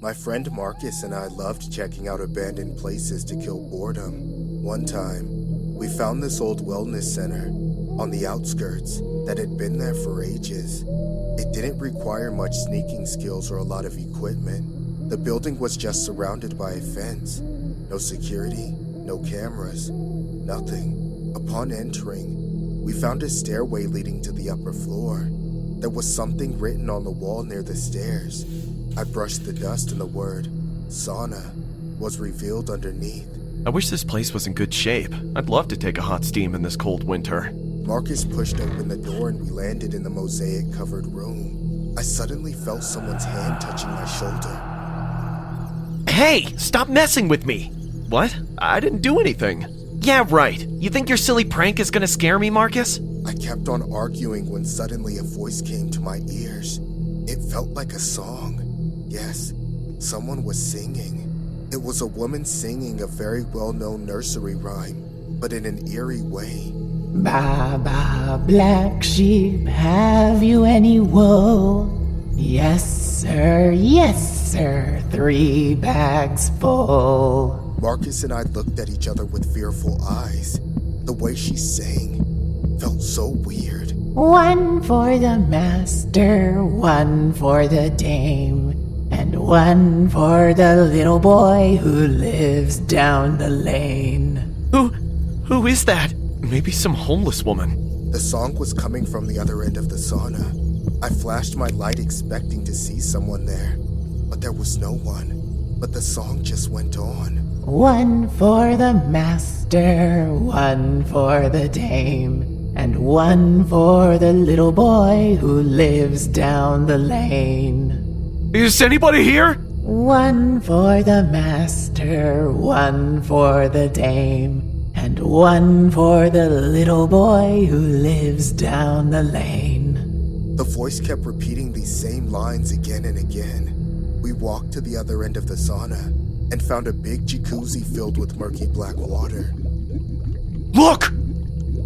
My friend Marcus and I loved checking out abandoned places to kill boredom. One time, we found this old wellness center on the outskirts that had been there for ages. It didn't require much sneaking skills or a lot of equipment. The building was just surrounded by a fence. No security, no cameras, nothing. Upon entering, we found a stairway leading to the upper floor. There was something written on the wall near the stairs. I brushed the dust and the word, sauna, was revealed underneath. I wish this place was in good shape. I'd love to take a hot steam in this cold winter. Marcus pushed open the door and we landed in the mosaic-covered room. I suddenly felt someone's hand touching my shoulder. Hey, stop messing with me! What? I didn't do anything. Yeah, right. You think your silly prank is gonna scare me, Marcus? I kept on arguing when suddenly a voice came to my ears. It felt like a song. Yes, someone was singing. It was a woman singing a very well-known nursery rhyme, but in an eerie way. Ba ba, black sheep, have you any wool? Yes, sir, 3 bags full. Marcus and I looked at each other with fearful eyes. The way she sang felt so weird. 1 for the master, 1 for the dame, and 1 for the little boy who lives down the lane. Who is that? Maybe some homeless woman. The song was coming from the other end of the sauna. I flashed my light expecting to see someone there, but there was no one. But the song just went on. 1 for the master, 1 for the dame, and 1 for the little boy who lives down the lane. Is anybody here? 1 for the master, 1 for the dame, and 1 for the little boy who lives down the lane. The voice kept repeating these same lines again and again. We walked to the other end of the sauna and found a big jacuzzi filled with murky black water. Look!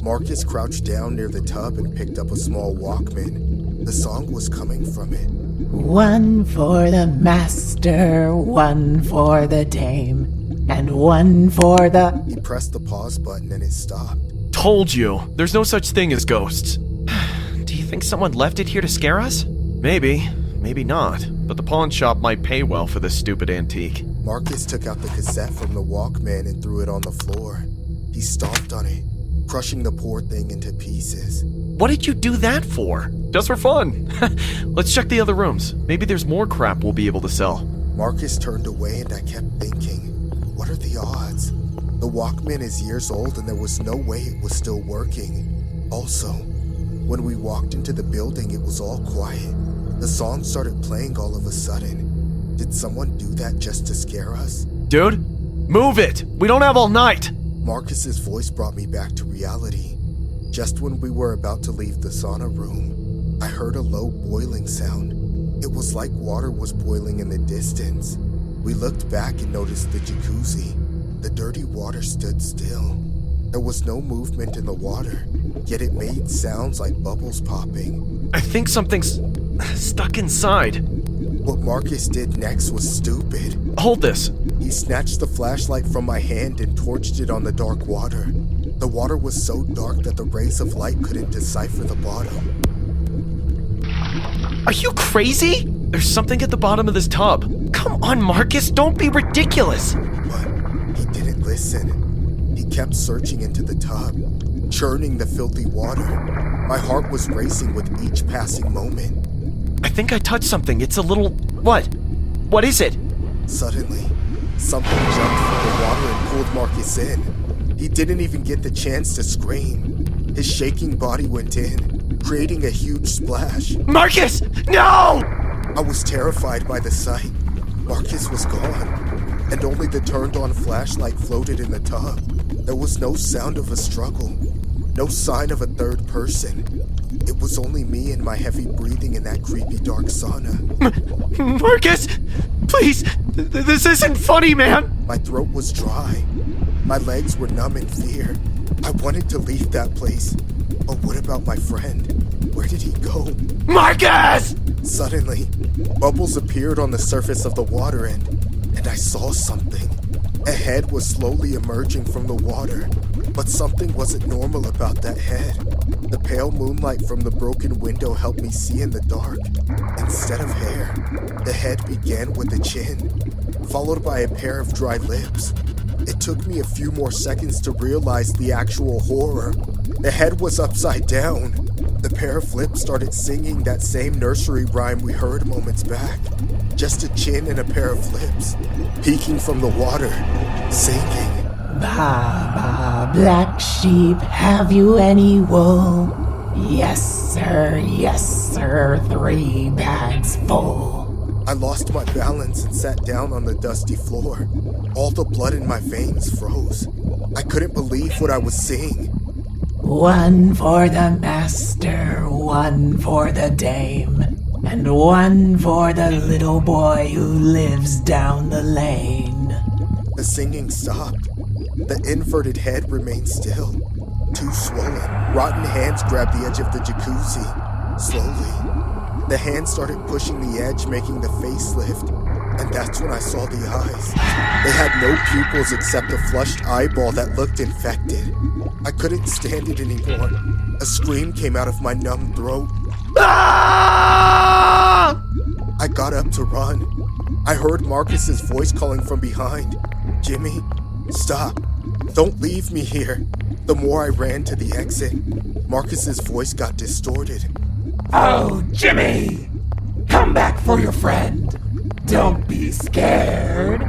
Marcus crouched down near the tub and picked up a small Walkman. The song was coming from it. 1 for the master, 1 for the dame, and 1 for the... He pressed the pause button and it stopped. Told you, there's no such thing as ghosts. Do you think someone left it here to scare us? Maybe, maybe not, but the pawn shop might pay well for this stupid antique. Marcus took out the cassette from the Walkman and threw it on the floor. He stomped on it, crushing the poor thing into pieces. What did you do that for? Just for fun. Let's check the other rooms. Maybe there's more crap we'll be able to sell. Marcus turned away and I kept thinking, what are the odds? The Walkman is years old and there was no way it was still working. Also, when we walked into the building, it was all quiet. The song started playing all of a sudden. Did someone do that just to scare us? Dude, move it! We don't have all night! Marcus's voice brought me back to reality. Just when we were about to leave the sauna room, I heard a low boiling sound. It was like water was boiling in the distance. We looked back and noticed the jacuzzi. The dirty water stood still. There was no movement in the water, yet it made sounds like bubbles popping. I think something's stuck inside. What Marcus did next was stupid. Hold this. He snatched the flashlight from my hand and torched it on the dark water. The water was so dark that the rays of light couldn't decipher the bottom. Are you crazy? There's something at the bottom of this tub. Come on, Marcus, don't be ridiculous. But he didn't listen. He kept searching into the tub, churning the filthy water. My heart was racing with each passing moment. I think I touched something. It's a little... What? What is it? Suddenly, something jumped from the water and pulled Marcus in. He didn't even get the chance to scream. His shaking body went in, creating a huge splash. Marcus! No! I was terrified by the sight. Marcus was gone, and only the turned-on flashlight floated in the tub. There was no sound of a struggle, no sign of a third person. It was only me and my heavy breathing in that creepy dark sauna. Marcus! Please! This isn't funny, man! My throat was dry. My legs were numb in fear. I wanted to leave that place. But what about my friend? Where did he go? Marcus! Suddenly, bubbles appeared on the surface of the water and I saw something. A head was slowly emerging from the water, but something wasn't normal about that head. The pale moonlight from the broken window helped me see in the dark. Instead of hair, the head began with a chin, followed by a pair of dry lips. It took me a few more seconds to realize the actual horror. The head was upside down. The pair of lips started singing that same nursery rhyme we heard moments back. Just a chin and a pair of lips, peeking from the water, singing. Ba, ba, black sheep, have you any wool? Yes, sir, 3 bags full. I lost my balance and sat down on the dusty floor. All the blood in my veins froze. I couldn't believe what I was seeing. 1 for the master, 1 for the dame, and 1 for the little boy who lives down the lane. The singing stopped. The inverted head remained still. 2 swollen, rotten hands grabbed the edge of the jacuzzi. Slowly, the hand started pushing the edge, making the face lift. And that's when I saw the eyes. They had no pupils except a flushed eyeball that looked infected. I couldn't stand it anymore. A scream came out of my numb throat. Ah! I got up to run. I heard Marcus's voice calling from behind. Jimmy, stop. Don't leave me here. The more I ran to the exit, Marcus's voice got distorted. Oh, Jimmy! Come back for your friend. Don't be scared.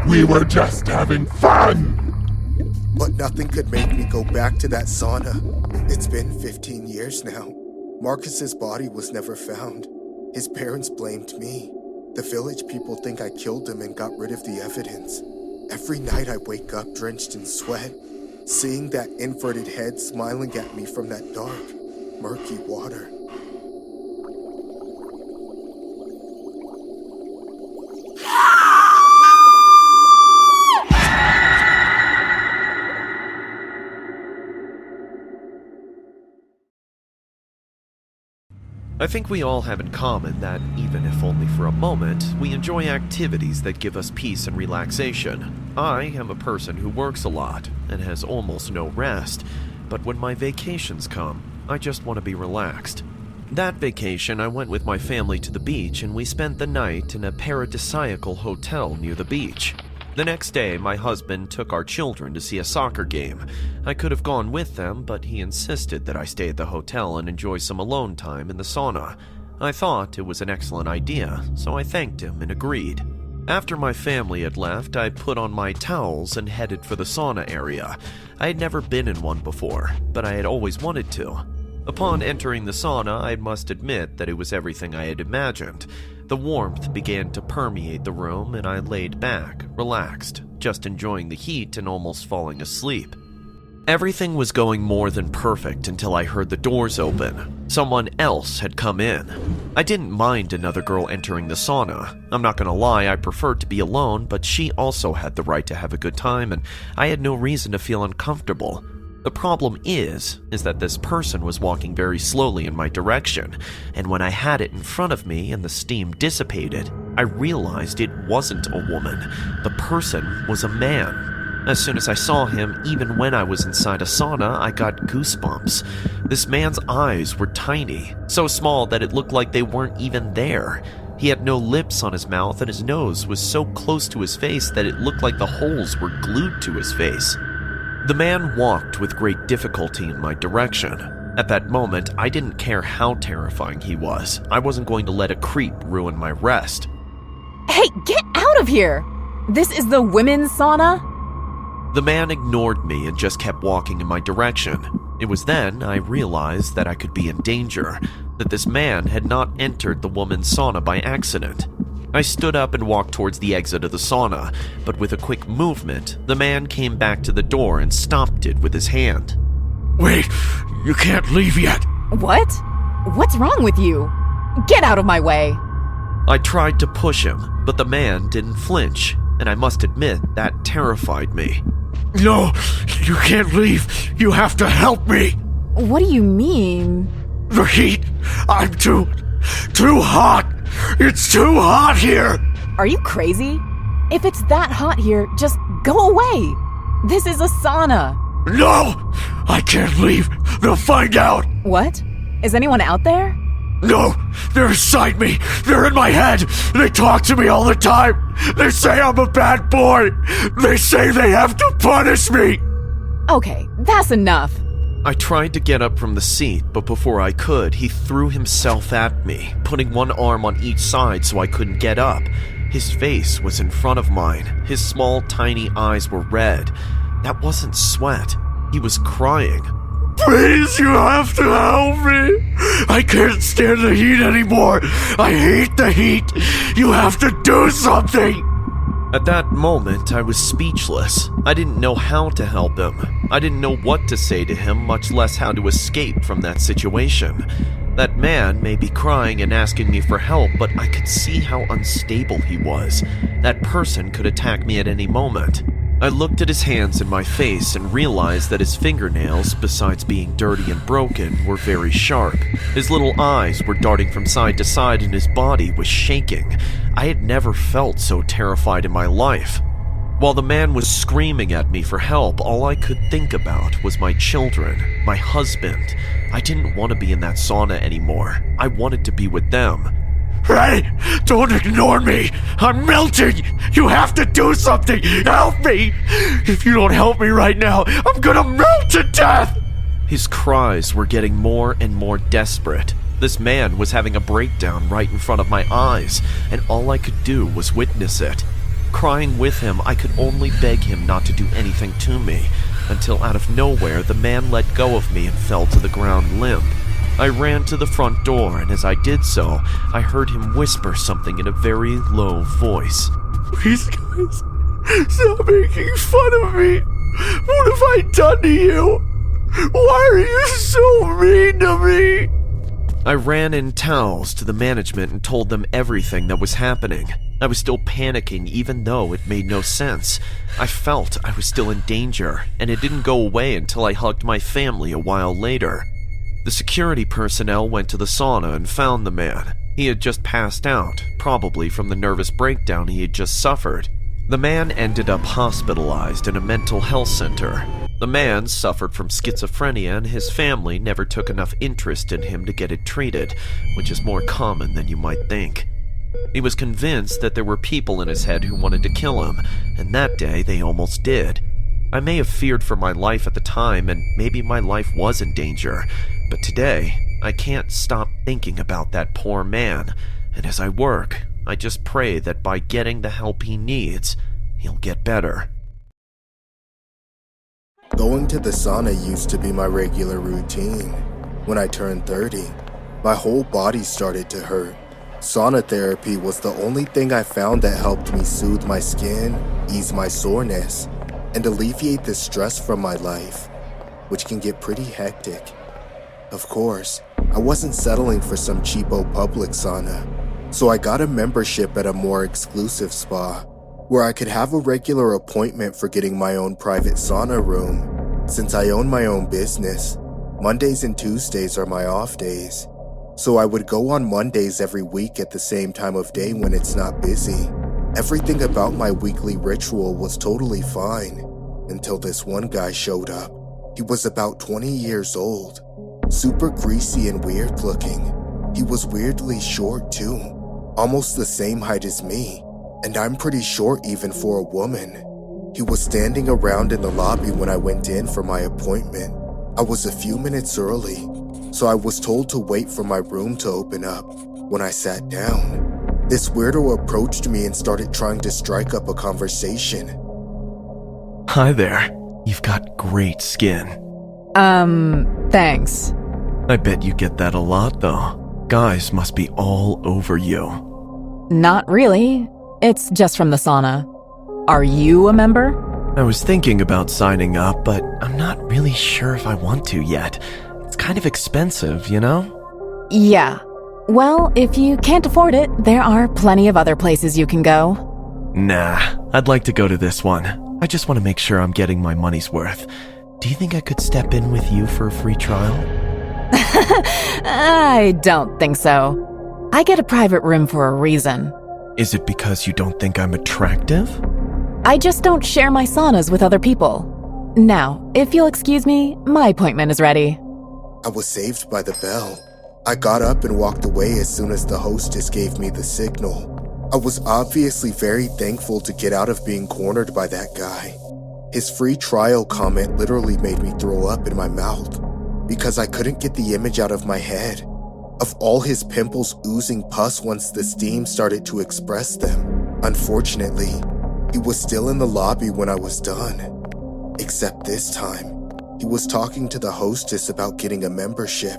We were just having fun! But nothing could make me go back to that sauna. It's been 15 years now. Marcus's body was never found. His parents blamed me. The village people think I killed him and got rid of the evidence. Every night I wake up drenched in sweat, seeing that inverted head smiling at me from that dark, murky water. I think we all have in common that, even if only for a moment, we enjoy activities that give us peace and relaxation. I am a person who works a lot and has almost no rest, but when my vacations come, I just want to be relaxed. That vacation, I went with my family to the beach and we spent the night in a paradisiacal hotel near the beach. The next day, my husband took our children to see a soccer game. I could have gone with them, but he insisted that I stay at the hotel and enjoy some alone time in the sauna. I thought it was an excellent idea, so I thanked him and agreed. After my family had left, I put on my towels and headed for the sauna area. I had never been in one before, but I had always wanted to. Upon entering the sauna, I must admit that it was everything I had imagined. The warmth began to permeate the room and I laid back, relaxed, just enjoying the heat and almost falling asleep. Everything was going more than perfect until I heard the doors open. Someone else had come in. I didn't mind another girl entering the sauna. I'm not gonna lie, I preferred to be alone, but she also had the right to have a good time and I had no reason to feel uncomfortable. The problem is that this person was walking very slowly in my direction, and when I had it in front of me and the steam dissipated, I realized it wasn't a woman. The person was a man. As soon as I saw him, even when I was inside a sauna, I got goosebumps. This man's eyes were tiny, so small that it looked like they weren't even there. He had no lips on his mouth and his nose was so close to his face that it looked like the holes were glued to his face. The man walked with great difficulty in my direction. At that moment, I didn't care how terrifying he was. I wasn't going to let a creep ruin my rest. Hey, get out of here! This is the women's sauna? The man ignored me and just kept walking in my direction. It was then I realized that I could be in danger, that this man had not entered the woman's sauna by accident. I stood up and walked towards the exit of the sauna, but with a quick movement, the man came back to the door and stopped it with his hand. Wait, you can't leave yet. What? What's wrong with you? Get out of my way! I tried to push him, but the man didn't flinch, and I must admit that terrified me. No, you can't leave. You have to help me. What do you mean? The heat. I'm too Too hot! It's too hot here! Are you crazy? If it's that hot here, just go away. This is a sauna. No! I can't leave. They'll find out. What? Is anyone out there? No! They're inside me! They're in my head! They talk to me all the time! They say I'm a bad boy! They say they have to punish me! Okay, that's enough. I tried to get up from the seat, but before I could, he threw himself at me, putting one arm on each side so I couldn't get up. His face was in front of mine. His small, tiny eyes were red. That wasn't sweat. He was crying. Please, you have to help me! I can't stand the heat anymore! I hate the heat! You have to do something! At that moment, I was speechless. I didn't know how to help him. I didn't know what to say to him, much less how to escape from that situation. That man may be crying and asking me for help, but I could see how unstable he was. That person could attack me at any moment. I looked at his hands and my face and realized that his fingernails, besides being dirty and broken, were very sharp. His little eyes were darting from side to side and his body was shaking. I had never felt so terrified in my life. While the man was screaming at me for help, all I could think about was my children, my husband. I didn't want to be in that sauna anymore. I wanted to be with them. Hey, don't ignore me! I'm melting! You have to do something! Help me! If you don't help me right now, I'm gonna melt to death! His cries were getting more and more desperate. This man was having a breakdown right in front of my eyes, and all I could do was witness it. Crying with him, I could only beg him not to do anything to me, until out of nowhere the man let go of me and fell to the ground limp. I ran to the front door, and as I did so, I heard him whisper something in a very low voice. Please, guys, stop making fun of me! What have I done to you? Why are you so mean to me? I ran in towels to the management and told them everything that was happening. I was still panicking even though it made no sense. I felt I was still in danger, and it didn't go away until I hugged my family a while later. The security personnel went to the sauna and found the man. He had just passed out, probably from the nervous breakdown he had just suffered. The man ended up hospitalized in a mental health center. The man suffered from schizophrenia and his family never took enough interest in him to get it treated, which is more common than you might think. He was convinced that there were people in his head who wanted to kill him, and that day they almost did. I may have feared for my life at the time, and maybe my life was in danger, but today, I can't stop thinking about that poor man, and as I work, I just pray that by getting the help he needs, he'll get better. Going to the sauna used to be my regular routine. When I turned 30, my whole body started to hurt. Sauna therapy was the only thing I found that helped me soothe my skin, ease my soreness, and alleviate the stress from my life, which can get pretty hectic. Of course, I wasn't settling for some cheapo public sauna, so I got a membership at a more exclusive spa, where I could have a regular appointment for getting my own private sauna room. Since I own my own business, Mondays and Tuesdays are my off days, so I would go on Mondays every week at the same time of day when it's not busy. Everything about my weekly ritual was totally fine, until this one guy showed up. He was about 20 years old, super greasy and weird looking. He was weirdly short too, almost the same height as me, and I'm pretty short even for a woman. He was standing around in the lobby when I went in for my appointment. I was a few minutes early, so I was told to wait for my room to open up. When I sat down, this weirdo approached me and started trying to strike up a conversation. Hi there. You've got great skin. Thanks. I bet you get that a lot, though. Guys must be all over you. Not really. It's just from the sauna. Are you a member? I was thinking about signing up, but I'm not really sure if I want to yet. It's kind of expensive, you know? Yeah. Well, if you can't afford it, there are plenty of other places you can go. Nah, I'd like to go to this one. I just want to make sure I'm getting my money's worth. Do you think I could step in with you for a free trial? I don't think so. I get a private room for a reason. Is it because you don't think I'm attractive? I just don't share my saunas with other people. Now, if you'll excuse me, my appointment is ready. I was saved by the bell. I got up and walked away as soon as the hostess gave me the signal. I was obviously very thankful to get out of being cornered by that guy. His free trial comment literally made me throw up in my mouth because I couldn't get the image out of my head of all his pimples oozing pus once the steam started to express them. Unfortunately, he was still in the lobby when I was done. Except this time, he was talking to the hostess about getting a membership.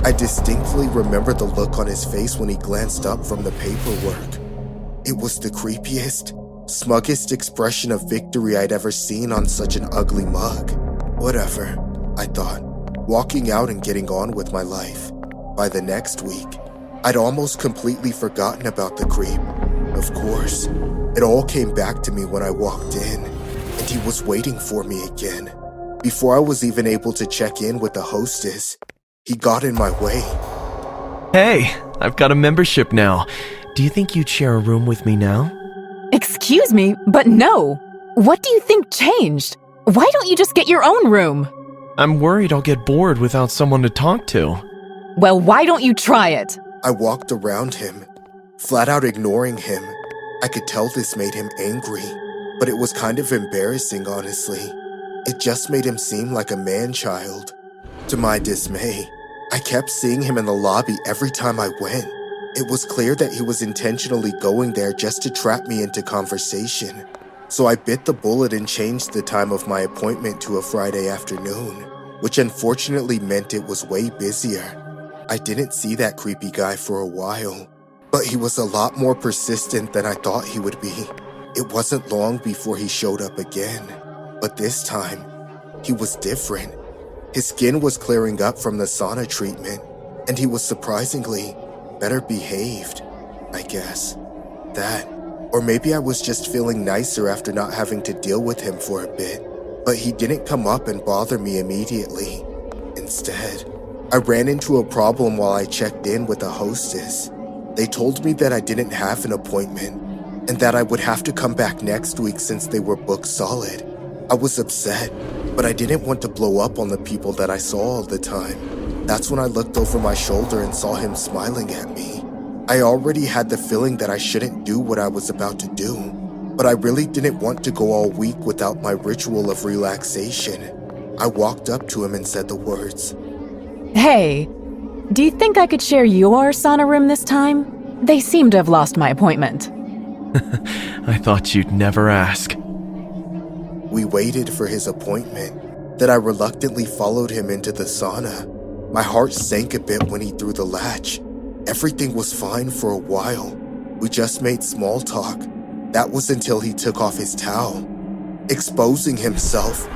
I distinctly remember the look on his face when he glanced up from the paperwork. It was the creepiest, smuggest expression of victory I'd ever seen on such an ugly mug. Whatever, I thought, walking out and getting on with my life. By the next week, I'd almost completely forgotten about the creep. Of course, it all came back to me when I walked in, and he was waiting for me again. Before I was even able to check in with the hostess, he got in my way. Hey, I've got a membership now. Do you think you'd share a room with me now? Excuse me, but no. What do you think changed? Why don't you just get your own room? I'm worried I'll get bored without someone to talk to. Well, why don't you try it? I walked around him, flat out ignoring him. I could tell this made him angry, but it was kind of embarrassing, honestly. It just made him seem like a man-child. To my dismay, I kept seeing him in the lobby every time I went. It was clear that he was intentionally going there just to trap me into conversation. So I bit the bullet and changed the time of my appointment to a Friday afternoon, which unfortunately meant it was way busier. I didn't see that creepy guy for a while, but he was a lot more persistent than I thought he would be. It wasn't long before he showed up again, but this time, he was different. His skin was clearing up from the sauna treatment, and he was surprisingly better behaved, I guess. That, or maybe I was just feeling nicer after not having to deal with him for a bit, but he didn't come up and bother me immediately. Instead, I ran into a problem while I checked in with the hostess. They told me that I didn't have an appointment, and that I would have to come back next week since they were booked solid. I was upset, but I didn't want to blow up on the people that I saw all the time. That's when I looked over my shoulder and saw him smiling at me. I already had the feeling that I shouldn't do what I was about to do, but I really didn't want to go all week without my ritual of relaxation. I walked up to him and said the words. Hey, do you think I could share your sauna room this time? They seem to have lost my appointment. I thought you'd never ask. We waited for his appointment. Then I reluctantly followed him into the sauna. My heart sank a bit when he threw the latch. Everything was fine for a while. We just made small talk. That was until he took off his towel, exposing himself.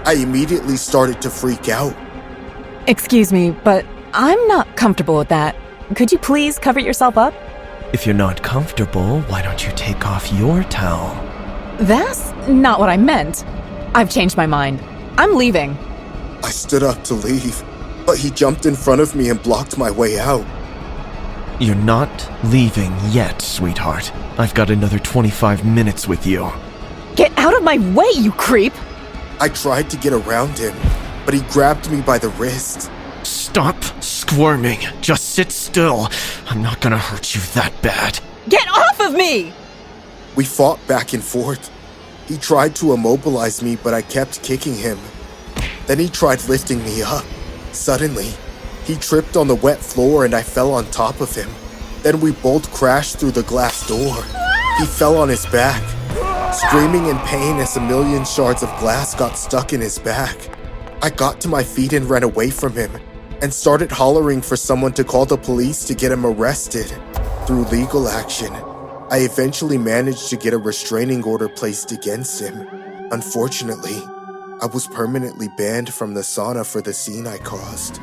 I immediately started to freak out. Excuse me, but I'm not comfortable with that. Could you please cover yourself up? If you're not comfortable, why don't you take off your towel? That's not what I meant. I've changed my mind. I'm leaving. I stood up to leave, but he jumped in front of me and blocked my way out. You're not leaving yet, sweetheart. I've got another 25 minutes with you. Get out of my way, you creep! I tried to get around him, but he grabbed me by the wrist. Stop squirming. Just sit still. I'm not gonna hurt you that bad. Get off of me! We fought back and forth. He tried to immobilize me, but I kept kicking him. Then he tried lifting me up. Suddenly, he tripped on the wet floor and I fell on top of him. Then we both crashed through the glass door. He fell on his back, screaming in pain as a million shards of glass got stuck in his back. I got to my feet and ran away from him, and started hollering for someone to call the police to get him arrested. Through legal action, I eventually managed to get a restraining order placed against him. Unfortunately, I was permanently banned from the sauna for the scene I caused.